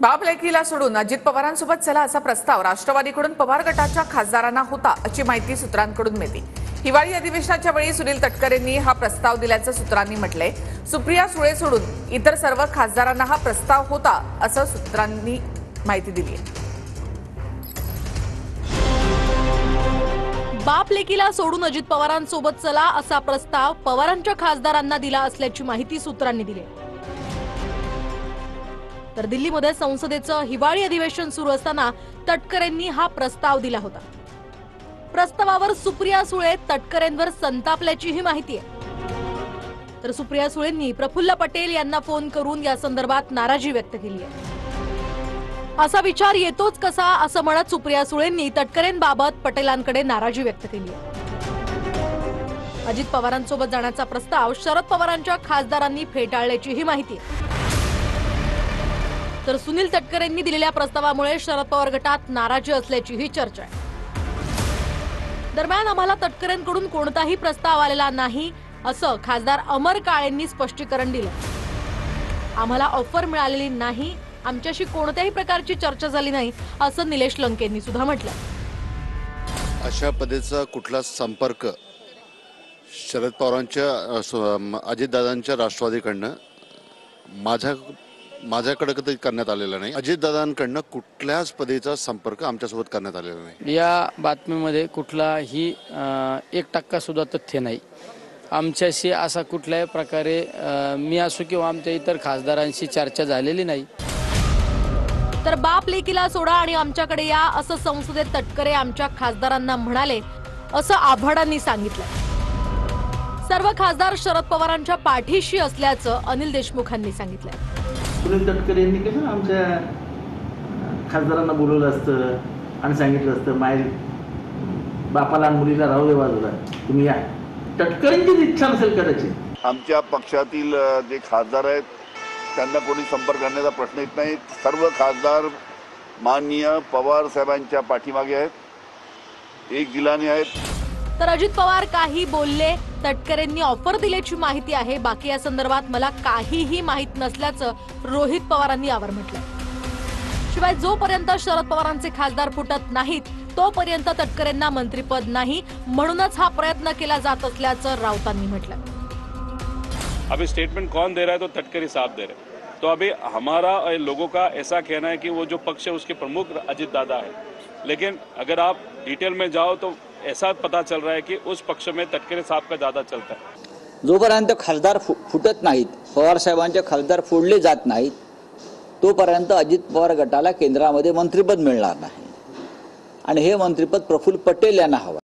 बाप लेकीला सोडून अजित पवारांसोबत चला असा प्रस्ताव राष्ट्रवादीकडून पवार गटाच्या खासदारांना होता अशी माहिती सूत्रांकडून मिळते। हिवाळी अधिवेशनाच्या वेळी सुनील तटकरेंनी हा प्रस्ताव दिल्याचं सूत्रांनी म्हटलंय। सुप्रिया सुळे सोडून इतर सर्व खासदारांना हा प्रस्ताव होता असं सूत्रांनी माहिती दिली आहे। बाप लेकीला सोडून अजित पवारांसोबत चला असा प्रस्ताव पवारांच्या खासदारांना दिला असल्याची माहिती सूत्रांनी दिली। तर दिल्लीमध्ये संसदेचं हिवाळी अधिवेशन सुरू असताना तटकरेंनी हा प्रस्ताव दिला होता। प्रस्तावावर सुप्रिया सुळे तटकरेंवर संतापल्याची ही माहिती आहे। तर सुप्रिया सुळेंनी प्रफुल्ल पटेल यांना फोन करून या संदर्भात नाराजी व्यक्त केली आहे। असा विचार येतोच कसा असं म्हणत सुप्रिया सुळेंनी तटकरेंबाबत पटेलांकडे नाराजी व्यक्त केली आहे। अजित पवारांसोबत जाण्याचा प्रस्ताव शरद पवारांच्या खासदारांनी फेटाळल्याची ही माहिती आहे। तर सुनील तटकरेंनी दिलेल्या प्रस्तावामुळे शरद पवार गटात नाराजी असल्याची ही चर्चा आहे। दरम्यान आम्हाला तटकरेंकडून कोणताही प्रस्ताव आलेला नाही असं खासदार अमर काळेंनी स्पष्टीकरण दिलं। आम्हाला ऑफर मिळालेली नाही, आमच्याशी कोणत्याही प्रकारची चर्चा झाली नाही असं निलेश लंकेंनी सुद्धा म्हटलं। अशा पद्धतीचा कुठला संपर्क शरद पवारांच्या अजितदादांच्या राष्ट्रवादीकडनं माझ्याकडे कधी करण्यात आलेला नाही। अजितदादांकडनं कुठल्याच पद्धतीचा संपर्क आमच्यासोबत करण्यात आलेला नाही। या बातमीमध्ये कुठलाही 1% सुद्धा तथ्य नाही। आमच्याशी असा कुठल्याही प्रकारे मी असो किंवा आमच्या इतर खासदारांशी चर्चा झालेली नाही। तर बाप लेकीला सोडा आणि आमच्याकडे या असं संसदेत तटकरे आमच्या खासदारांना म्हणाले असं आव्हाडांनी सांगितलं। सर्व खासदार शरद पवारांच्या पाठीशी असल्याचं अनिल देशमुखांनी सांगितलं। सुनील तटकरे यांनी कसं आमच्या खासदारांना बोलवलं असतं आणि सांगितलं असतं माय बापाला आणि मुलीला राहू दे बाजूला, तुम्ही या। तटकरेंचीच इच्छा नसेल कदाचित। आमच्या पक्षातील जे खासदार आहेत त्यांना कोणी संपर्क करण्याचा प्रश्न येत नाही। सर्व खासदार माननीय पवार साहेबांच्या पाठीमागे आहेत, एक दिलाने आहेत। तर अजित पवार काही बोलले, तटकरेंनी ऑफर दिल्याची माहिती आहे, बाकी या संदर्भात मला काहीही माहित नसल्याचं रोहित पवारांनी यावर म्हटलं। शिवाय जोपर्यंत शरद पवारांचे खासदार फुटत नाहीत तोपर्यंत तटकरेंना मंत्रिपद नाही, म्हणूनच हा प्रयत्न केला जात असल्याचं राऊतांनी म्हटलं। अभी स्टेटमेंट कौन दे रहा है तो तटकरे साहब दे रहे हैं। तो अभी हमारा लोगों का ऐसा कहना है कि वो जो पक्ष है उसके प्रमुख अजित दादा है, लेकिन अगर आप डिटेल में जाओ तो ऐसा पता चल रहा है कि उस पक्ष में तटकरे साहब का ज्यादा चलता है। जोपर्यंत खासदार फुटत नाहीत, पवार साहेबांचे खासदार फोडले जात नाहीत तोपर्यंत अजित पवार गटाला केंद्रामध्ये मंत्रिपद मिळणार नाही आणि हे मंत्रिपद प्रफुल्ल पटेल यांना हवं।